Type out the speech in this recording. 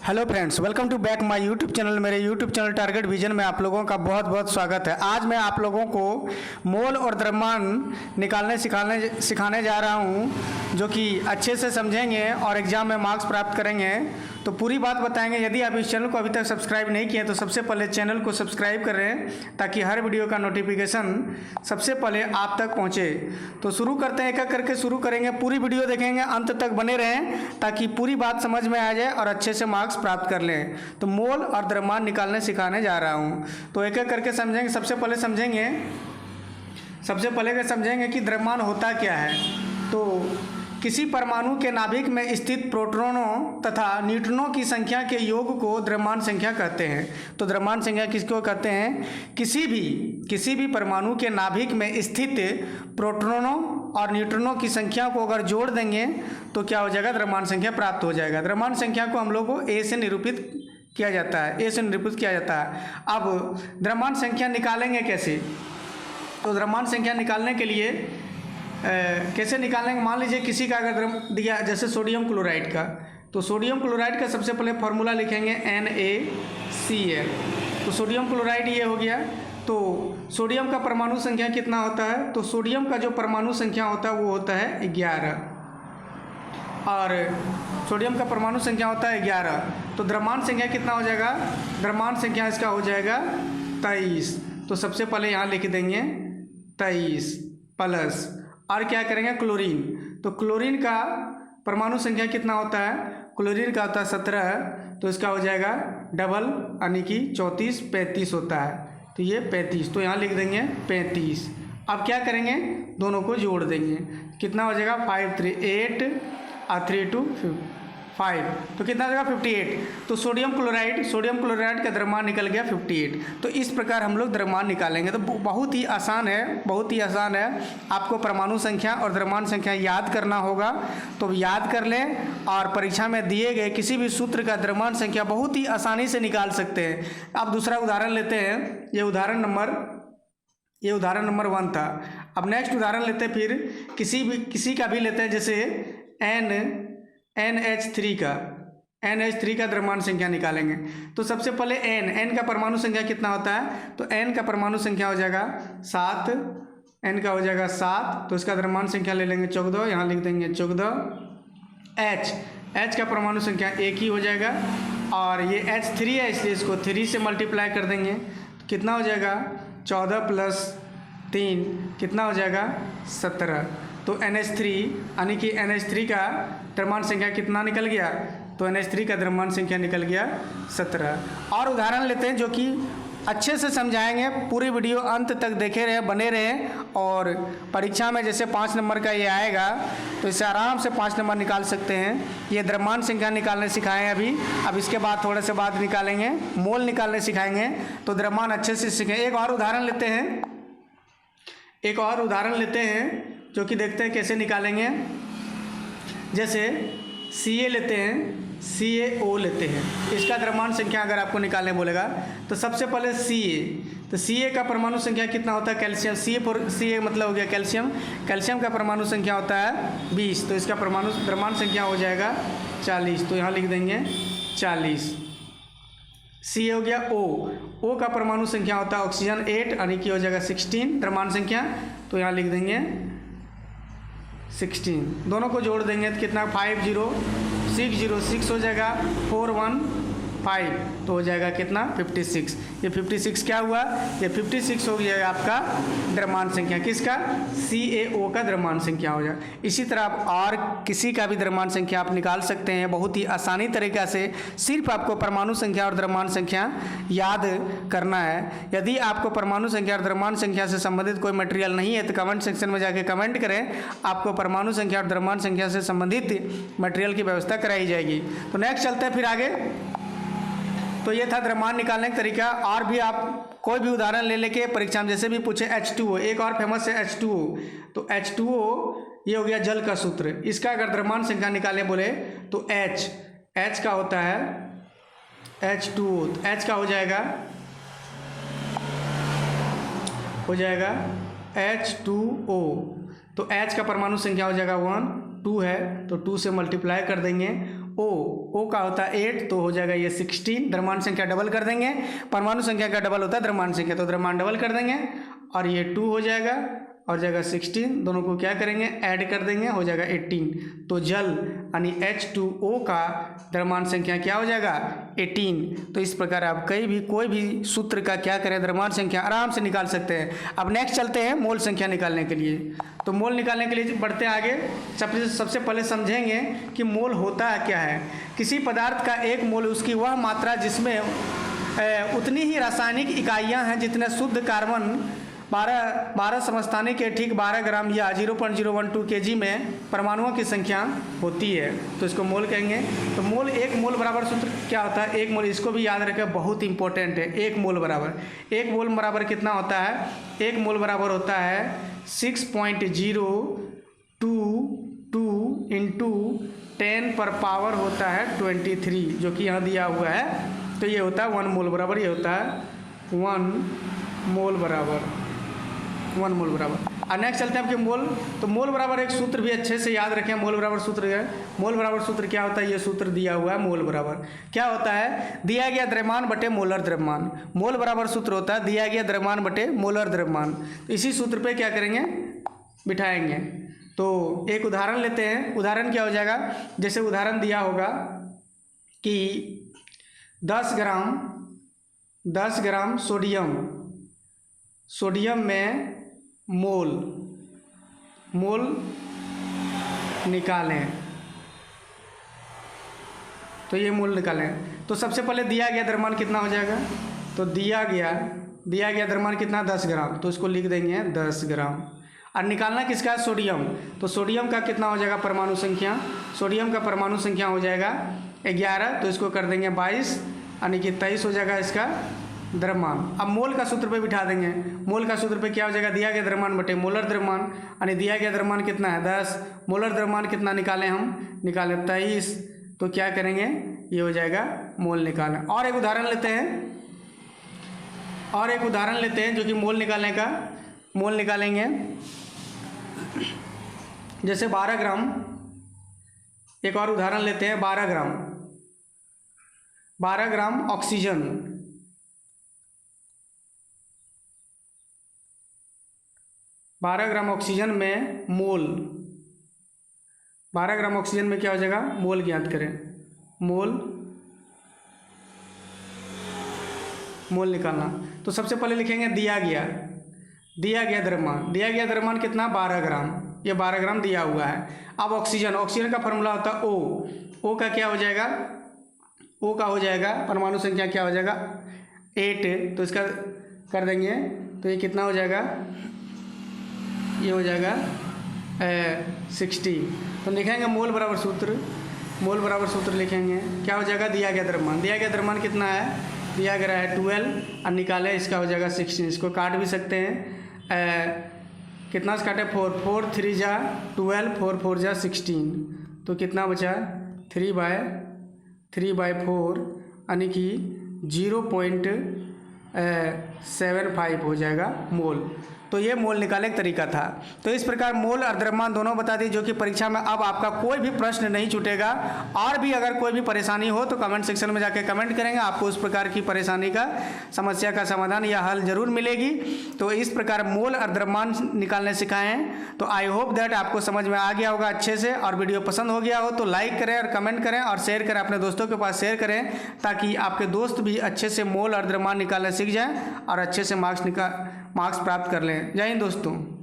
Hello friends, welcome to back my YouTube channel. मेरे YouTube channel Target Vision में आप लोगों का बहुत बहुत स्वागत है। आज मैं आप लोगों को मोल और द्रव्यमान निकालने सिखाने जा रहा हूं, जो कि अच्छे से समझेंगे और एग्ज़ाम में मार्क्स प्राप्त करेंगे। तो पूरी बात बताएंगे। यदि आप इस चैनल को अभी तक सब्सक्राइब नहीं किए तो सबसे पहले चैनल को सब्सक्राइब करें, ताकि हर वीडियो का नोटिफिकेशन सबसे पहले आप तक पहुँचे। तो शुरू करते हैं, एक एक करके शुरू करेंगे। पूरी वीडियो देखेंगे, अंत तक बने रहें ताकि पूरी बात समझ में आ जाए और अच्छे से मार्क्स प्राप्त कर लें। तो मोल और द्रव्यमान निकालने सिखाने जा रहा हूं, तो एक एक करके समझेंगे। सबसे पहले समझेंगे कि द्रव्यमान होता क्या है। तो किसी परमाणु के नाभिक में स्थित प्रोटॉनों तथा न्यूट्रॉनों की संख्या के योग को द्रव्यमान संख्या कहते हैं। तो द्रव्यमान संख्या किसको कहते हैं? किसी भी परमाणु के नाभिक में स्थित प्रोटॉनों और न्यूट्रॉनों की संख्या को अगर जोड़ देंगे तो क्या हो जाएगा? द्रव्यमान संख्या प्राप्त हो जाएगा। द्रव्यमान संख्या को हम लोग को ए से निरूपित किया जाता है। अब द्रव्यमान संख्या निकालेंगे कैसे? तो द्रव्यमान संख्या निकालने के लिए कैसे निकालेंगे? मान लीजिए किसी का अगर दिया, जैसे सोडियम क्लोराइड का, तो सोडियम क्लोराइड का सबसे पहले फॉर्मूला लिखेंगे NaCl। तो सोडियम क्लोराइड ये हो गया। तो सोडियम का परमाणु संख्या कितना होता है? तो सोडियम का जो परमाणु संख्या होता है वो होता है 11, और सोडियम का परमाणु संख्या होता है 11। तो द्रव्यमान संख्या कितना हो जाएगा? द्रव्यमान संख्या इसका हो जाएगा 23। तो सबसे पहले यहाँ लिख देंगे 23 प्लस, और क्या करेंगे? क्लोरीन। तो क्लोरीन का परमाणु संख्या कितना होता है? क्लोरीन का होता है 17, तो इसका हो जाएगा डबल, यानी कि 34, 35 होता है। तो ये 35, तो यहाँ लिख देंगे 35। अब क्या करेंगे? दोनों को जोड़ देंगे। कितना हो जाएगा? 5 3 8 और 3 2 5, तो कितना हो जाएगा? 58। तो सोडियम क्लोराइड का द्रव्यमान निकल गया 58। तो इस प्रकार हम लोग द्रव्यमान निकालेंगे। तो बहुत ही आसान है। आपको परमाणु संख्या और द्रव्यमान संख्या याद करना होगा, तो याद कर लें, और परीक्षा में दिए गए किसी भी सूत्र का द्रव्यमान संख्या बहुत ही आसानी से निकाल सकते हैं। अब दूसरा उदाहरण लेते हैं। ये उदाहरण नंबर 1 था। अब नेक्स्ट उदाहरण लेते हैं, फिर किसी का भी लेते हैं, जैसे NH3 का द्रव्यमान संख्या निकालेंगे। तो सबसे पहले N का परमाणु संख्या कितना होता है? तो N का परमाणु संख्या हो जाएगा 7, N का हो जाएगा 7। तो इसका द्रव्यमान संख्या ले लेंगे 14, यहाँ लिख देंगे 14। H का परमाणु संख्या 1 ही हो जाएगा, और ये H3 है इसलिए इसको 3 से मल्टीप्लाई कर देंगे। तो कितना हो जाएगा? 14 प्लस 3 कितना हो जाएगा? 17। तो NH3, यानी कि NH3 का द्रव्यमान संख्या कितना निकल गया? तो NH3 का द्रव्यमान संख्या निकल गया 17। और उदाहरण लेते हैं जो कि अच्छे से समझाएंगे। पूरी वीडियो अंत तक देखे रहे, बने रहे, और परीक्षा में जैसे 5 नंबर का ये आएगा तो इससे आराम से 5 नंबर निकाल सकते हैं। ये द्रव्यमान संख्या निकालने सिखाएं अभी। अब इसके बाद थोड़े से बाद निकालेंगे, मोल निकालने सिखाएंगे। तो द्रव्यमान अच्छे से सीखें। एक और उदाहरण लेते हैं जो कि देखते हैं कैसे निकालेंगे। जैसे CA लेते हैं, CaO लेते हैं। इसका द्रव्यमान संख्या अगर आपको निकालने बोलेगा तो सबसे पहले CA। तो CA का परमाणु संख्या कितना होता है? कैल्शियम। CA मतलब हो गया कैल्शियम। कैल्शियम का परमाणु संख्या होता है 20, तो इसका द्रव्यमान संख्या हो जाएगा 40। तो यहाँ लिख देंगे 40। CA हो गया O का परमाणु संख्या होता है ऑक्सीजन 8, यानी कि हो जाएगा 16 द्रव्यमान संख्या। तो यहाँ लिख देंगे 16। दोनों को जोड़ देंगे तो कितना? 50606 हो जाएगा, 415, तो हो जाएगा कितना? 56। ये 56 क्या हुआ? ये 56 हो गया आपका द्रव्यमान संख्या। किसका? CaO का द्रव्यमान संख्या हो जाएगा। इसी तरह आप और किसी का भी द्रव्यमान संख्या आप निकाल सकते हैं बहुत ही आसानी तरीक़ा से। सिर्फ आपको परमाणु संख्या और द्रव्यमान संख्या याद करना है। यदि आपको परमाणु संख्या और द्रव्यमान संख्या से संबंधित कोई मटेरियल नहीं है तो कमेंट सेक्शन में जाके कमेंट करें, आपको परमाणु संख्या और द्रव्यमान संख्या से संबंधित मटेरियल की व्यवस्था कराई जाएगी। तो नेक्स्ट चलते हैं फिर आगे। तो ये था द्रव्यमान निकालने का तरीका। और भी आप कोई भी उदाहरण ले लेके परीक्षा में जैसे भी पूछे, H2O एक और फेमस है H2O। तो H2O ये हो गया जल का सूत्र। इसका अगर द्रव्यमान संख्या निकालने बोले तो H का होता है H2O। तो H का हो जाएगा H2O। तो H का परमाणु संख्या हो जाएगा 1, 2 है तो 2 से मल्टीप्लाई कर देंगे, ओ का होता है 8, तो हो जाएगा ये 16। द्रव्यमान संख्या डबल कर देंगे, परमाणु संख्या का डबल होता है द्रव्यमान संख्या, तो द्रव्यमान डबल कर देंगे और ये 2 हो जाएगा और जाएगा 16, दोनों को क्या करेंगे ऐड कर देंगे, हो जाएगा 18। तो जल यानी H2O का द्रव्यमान संख्या क्या हो जाएगा 18। तो इस प्रकार आप कोई भी सूत्र का क्या करें द्रव्यमान संख्या आराम से निकाल सकते हैं। अब नेक्स्ट चलते हैं मोल संख्या निकालने के लिए। तो मोल निकालने के लिए बढ़ते हैं आगे। सबसे पहले समझेंगे कि मोल होता है क्या है। किसी पदार्थ का एक मोल उसकी वह मात्रा जिसमें उतनी ही रासायनिक इकाइयाँ हैं जितने शुद्ध कार्बन 12 समस्थानिक के ठीक 12 ग्राम या 0.012 kg में परमाणुओं की संख्या होती है, तो इसको मोल कहेंगे। तो मोल, एक मोल बराबर सूत्र क्या होता है, एक मोल, इसको भी याद रखें, बहुत इंपॉर्टेंट है। एक मोल बराबर कितना होता है, एक मोल बराबर होता है 6.022 इंटू 10 पर पावर होता है 23, जो कि यहाँ दिया हुआ है। तो ये होता है 1 मोल बराबर, ये होता है 1 मोल बराबर। और नेक्स्ट चलते हैं आपके मोल। तो मोल बराबर एक सूत्र भी अच्छे से याद रखें, मोल बराबर सूत्र है। मोल बराबर सूत्र क्या होता है, ये सूत्र दिया हुआ है। मोल बराबर क्या होता है, दिया गया द्रव्यमान बटे मोलर द्रव्यमान। मोल बराबर सूत्र होता है दिया गया द्रव्यमान बटे मोलर द्रव्यमान। तो इसी सूत्र पे क्या करेंगे, बिठाएंगे। तो एक उदाहरण लेते हैं। उदाहरण क्या हो जाएगा, जैसे उदाहरण दिया होगा कि 10 ग्राम सोडियम में मोल निकालें। तो ये मोल निकालें। तो सबसे पहले दिया गया द्रव्यमान कितना हो जाएगा, तो दिया गया द्रव्यमान कितना 10 ग्राम, तो इसको लिख देंगे 10 ग्राम। और निकालना किसका है, सोडियम। तो सोडियम का कितना हो जाएगा परमाणु संख्या, सोडियम का परमाणु संख्या हो जाएगा 11, तो इसको कर देंगे 22, यानी कि 23 हो जाएगा इसका द्रव्यमान। अब मोल का सूत्र पे बिठा देंगे। मोल का सूत्र पे क्या हो जाएगा, दिया गया द्रव्यमान बटे मोलर द्रव्यमान, यानी दिया गया द्रव्यमान कितना है 10, मोलर द्रव्यमान कितना निकालें, हम निकालें 23, तो क्या करेंगे ये हो जाएगा मोल निकालें। और एक उदाहरण लेते हैं जो कि मोल निकालने का, मोल निकालेंगे। जैसे 12 ग्राम, एक और उदाहरण लेते हैं, 12 ग्राम ऑक्सीजन, 12 ग्राम ऑक्सीजन में मोल, 12 ग्राम ऑक्सीजन में क्या हो जाएगा, मोल ज्ञात करें। मोल निकालना। तो सबसे पहले लिखेंगे दिया गया द्रव्यमान कितना 12 ग्राम, ये 12 ग्राम दिया हुआ है। अब ऑक्सीजन का फॉर्मूला होता है ओ का क्या हो जाएगा, ओ का हो जाएगा परमाणु संख्या क्या हो जाएगा 8, तो इसका कर देंगे, तो ये कितना हो जाएगा, ये हो जाएगा 60। तो लिखेंगे मोल बराबर सूत्र लिखेंगे, क्या हो जाएगा, दिया गया द्रव्यमान कितना है, दिया गया है 12, और निकाले इसका हो जाएगा 16। इसको काट भी सकते हैं, कितना से काटे 4 3 जा 12, 4 4 जा 16, तो कितना बचा 3/4, यानी कि 0.75 हो जाएगा मोल। तो ये मोल निकालने का तरीका था। तो इस प्रकार मोल और द्रव्यमान दोनों बता दी, जो कि परीक्षा में अब आपका कोई भी प्रश्न नहीं छूटेगा। और भी अगर कोई भी परेशानी हो तो कमेंट सेक्शन में जाके कमेंट करेंगे, आपको उस प्रकार की परेशानी का, समस्या का समाधान या हल जरूर मिलेगी। तो इस प्रकार मोल और द्रव्यमान निकालने सिखाए हैं। तो आई होप दैट आपको समझ में आ गया होगा अच्छे से, और वीडियो पसंद हो गया हो तो लाइक करें और कमेंट करें और शेयर करें, अपने दोस्तों के पास शेयर करें, ताकि आपके दोस्त भी अच्छे से मोल और द्रव्यमान निकालना सीख जाएँ और अच्छे से मार्क्स प्राप्त कर लें। जय हिंद दोस्तों।